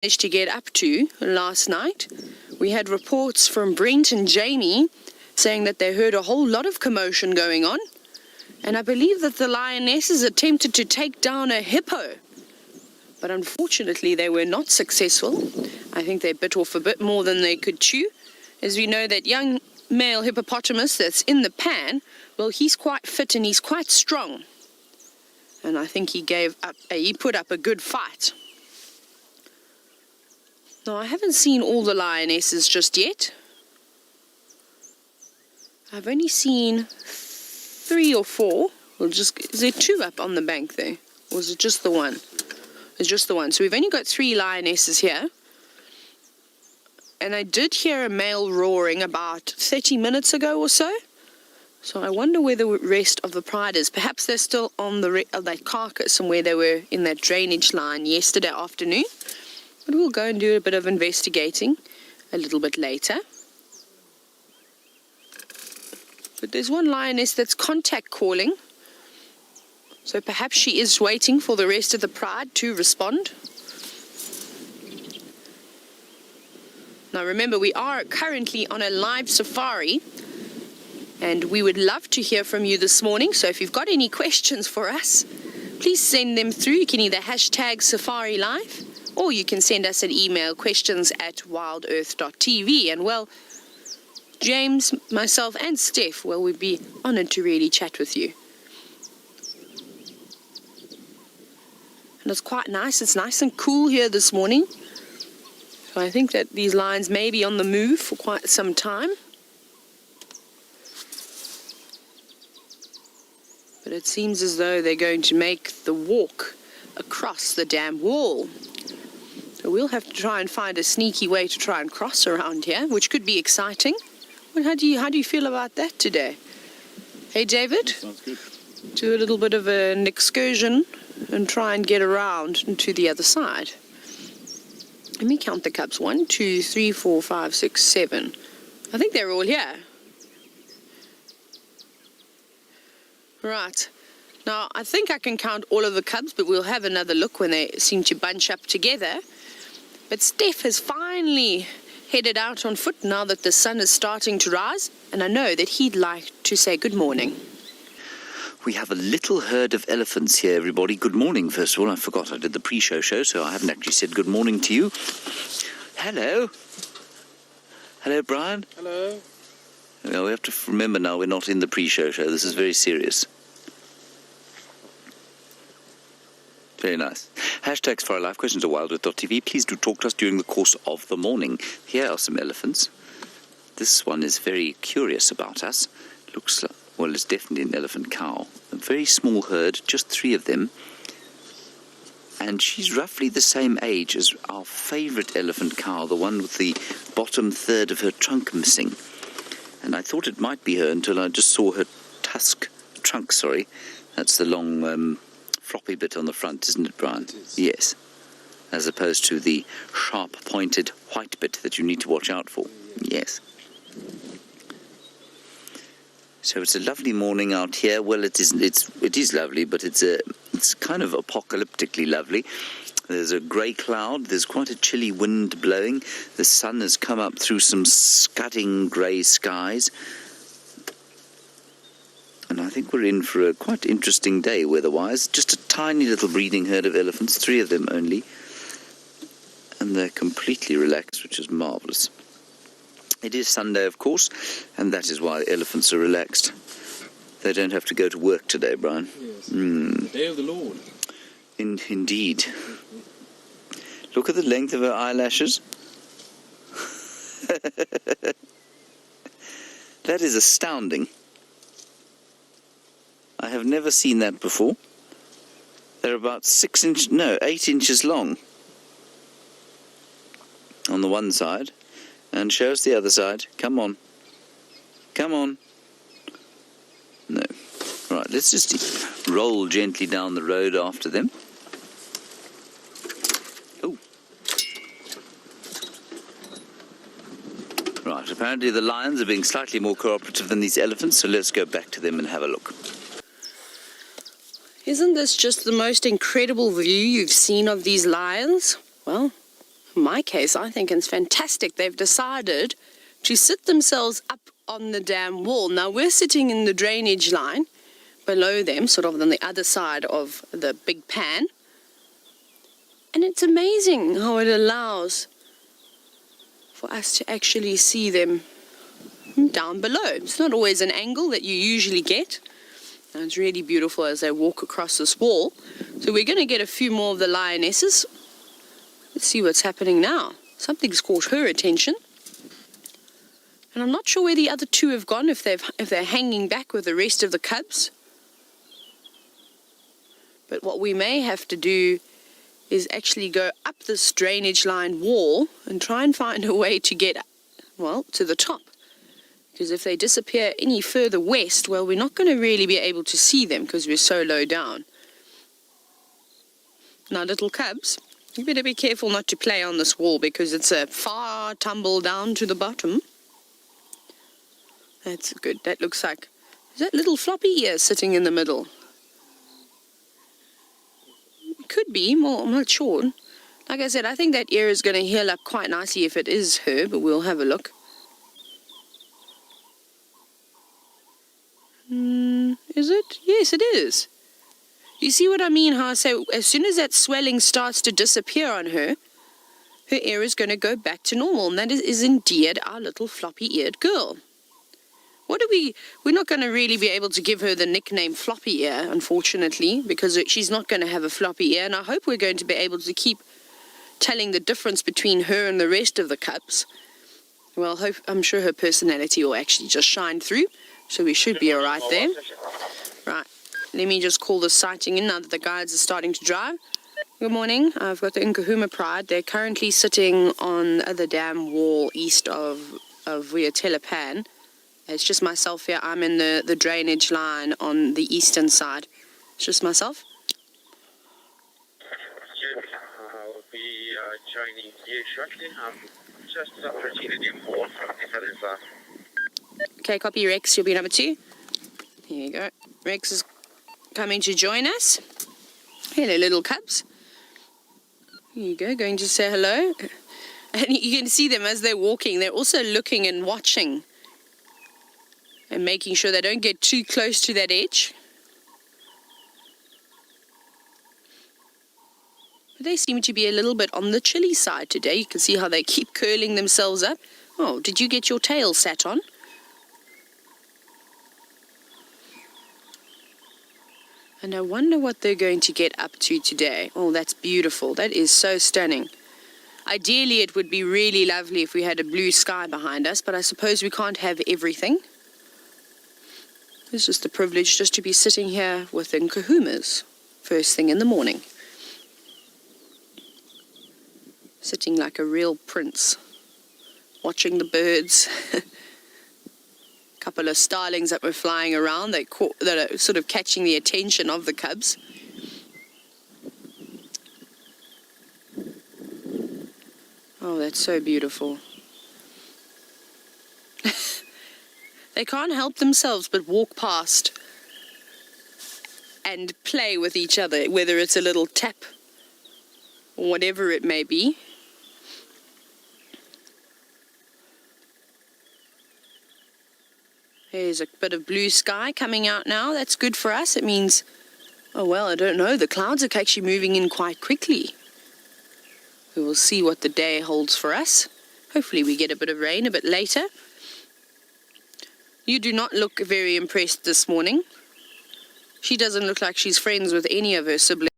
managed to get up to last night. We had reports from Brent and Jamie saying that they heard a whole lot of commotion going on, and I believe that the lionesses attempted to take down a hippo, but unfortunately they were not successful. I think they bit off a bit more than they could chew. As we know, that young male hippopotamus that's in the pan, well, he's quite fit and he's quite strong, and I think he put up a good fight. Now, I haven't seen all the lionesses just yet. I've only seen 3 or 4. Is there 2 up on the bank there? Or is it just the one? It's just the one. So we've only got 3 lionesses here. And I did hear a male roaring about 30 minutes ago or so. So I wonder where the rest of the pride is. Perhaps they're still on that carcass and where they were in that drainage line yesterday afternoon. But we'll go and do a bit of investigating a little bit later. But there's one lioness that's contact calling. So perhaps she is waiting for the rest of the pride to respond. Now remember, we are currently on a live safari, and we would love to hear from you this morning. So if you've got any questions for us, please send them through. You can either hashtag Safari Live, or you can send us an email, questions@wildearth.tv. And well, James, myself and Steph, well, we'd be honoured to really chat with you. And it's quite nice. It's nice and cool here this morning. So I think that these lions may be on the move for quite some time. But it seems as though they're going to make the walk across the dam wall. So we'll have to try and find a sneaky way to try and cross around here, which could be exciting. Well, how do you feel about that today? Hey, David? Sounds good. Do a little bit of an excursion and try and get around to the other side. Let me count the cubs. 1, 2, 3, 4, 5, 6, 7. I think they're all here. Right. Now, I think I can count all of the cubs, but we'll have another look when they seem to bunch up together. But Steph has finally headed out on foot now that the sun is starting to rise, and I know that he'd like to say good morning. We have a little herd of elephants here, everybody. Good morning, first of all. I forgot I did the pre-show show, so I haven't actually said good morning to you. Hello. Hello, Brian. Hello. Well, we have to remember now we're not in the pre-show show. This is very serious. Very nice. Hashtags for our live questions at wildearth.tv. Please do talk to us during the course of the morning. Here are some elephants. This one is very curious about us. Looks like, well, it's definitely an elephant cow. A very small herd, just 3 of them. And she's roughly the same age as our favourite elephant cow, the one with the bottom third of her trunk missing. And I thought it might be her until I just saw her trunk. That's the long floppy bit on the front, isn't it, Brian? It is. Yes. As opposed to the sharp-pointed white bit that you need to watch out for. Yes. So it's a lovely morning out here. Well, it is lovely, but it's kind of apocalyptically lovely. There's a grey cloud. There's quite a chilly wind blowing. The sun has come up through some scudding grey skies. And I think we're in for a quite interesting day weather-wise. Just a tiny little breeding herd of elephants, 3 of them only. And they're completely relaxed, which is marvellous. It is Sunday, of course, and that is why elephants are relaxed. They don't have to go to work today, Brian. Yes. The day of the Lord. Indeed. Look at the length of her eyelashes. That is astounding. I have never seen that before. They're about 8 inches long on the one side. And show us the other side. Come on. Come on. No. Right, let's just roll gently down the road after them. Oh. Right, apparently the lions are being slightly more cooperative than these elephants, so let's go back to them and have a look. Isn't this just the most incredible view you've seen of these lions? Well, In my case, I think it's fantastic. They've decided to sit themselves up on the dam wall. Now, we're sitting in the drainage line below them, sort of on the other side of the big pan. And it's amazing how it allows for us to actually see them down below. It's not always an angle that you usually get. And it's really beautiful as they walk across this wall. So we're going to get a few more of the lionesses. Let's see what's happening now. Something's caught her attention. And I'm not sure where the other two have gone, if they're hanging back with the rest of the cubs. But what we may have to do is actually go up this drainage line wall and try and find a way to get, well, to the top. Because if they disappear any further west, well, we're not going to really be able to see them because we're so low down. Now, little cubs, you better be careful not to play on this wall because it's a far tumble down to the bottom. That's good. That looks like, is that little floppy ear sitting in the middle? It could be, more, I'm not sure. Like I said, I think that ear is going to heal up quite nicely if it is her, but we'll have a look. Is it? Yes, it is. You see what I mean? How I say, as soon as that swelling starts to disappear on her, her ear is going to go back to normal. And that is indeed our little floppy-eared girl. We're not going to really be able to give her the nickname floppy ear, unfortunately, because she's not going to have a floppy ear. And I hope we're going to be able to keep telling the difference between her and the rest of the cubs. Well, I'm sure her personality will actually just shine through. So we should be all right there. Right, let me just call the sighting in now that the guides are starting to drive. Good morning, I've got the Nkahuma Pride. They're currently sitting on the dam wall east of Vuyatela Pan. It's just myself here. I'm in the drainage line on the eastern side. It's just myself. I'll be joining you shortly. I'm just approaching the wall from the other side. Okay, copy Rex, you'll be number 2. Here you go. Rex is coming to join us. Hello, little cubs. Here you go, going to say hello. And you can see them as they're walking. They're also looking and watching and making sure they don't get too close to that edge. But they seem to be a little bit on the chilly side today. You can see how they keep curling themselves up. Oh, did you get your tail sat on? And I wonder what they're going to get up to today. Oh, that's beautiful. That is so stunning. Ideally, it would be really lovely if we had a blue sky behind us, but I suppose we can't have everything. It's just a privilege just to be sitting here with the Nkahumas first thing in the morning. Sitting like a real prince, watching the birds. Couple of starlings that were flying around that are sort of catching the attention of the cubs. Oh, that's so beautiful. They can't help themselves but walk past and play with each other, whether it's a little tap or whatever it may be. There's a bit of blue sky coming out now. That's good for us. It means, oh well, I don't know. The clouds are actually moving in quite quickly. We will see what the day holds for us. Hopefully we get a bit of rain a bit later. You do not look very impressed this morning. She doesn't look like she's friends with any of her siblings.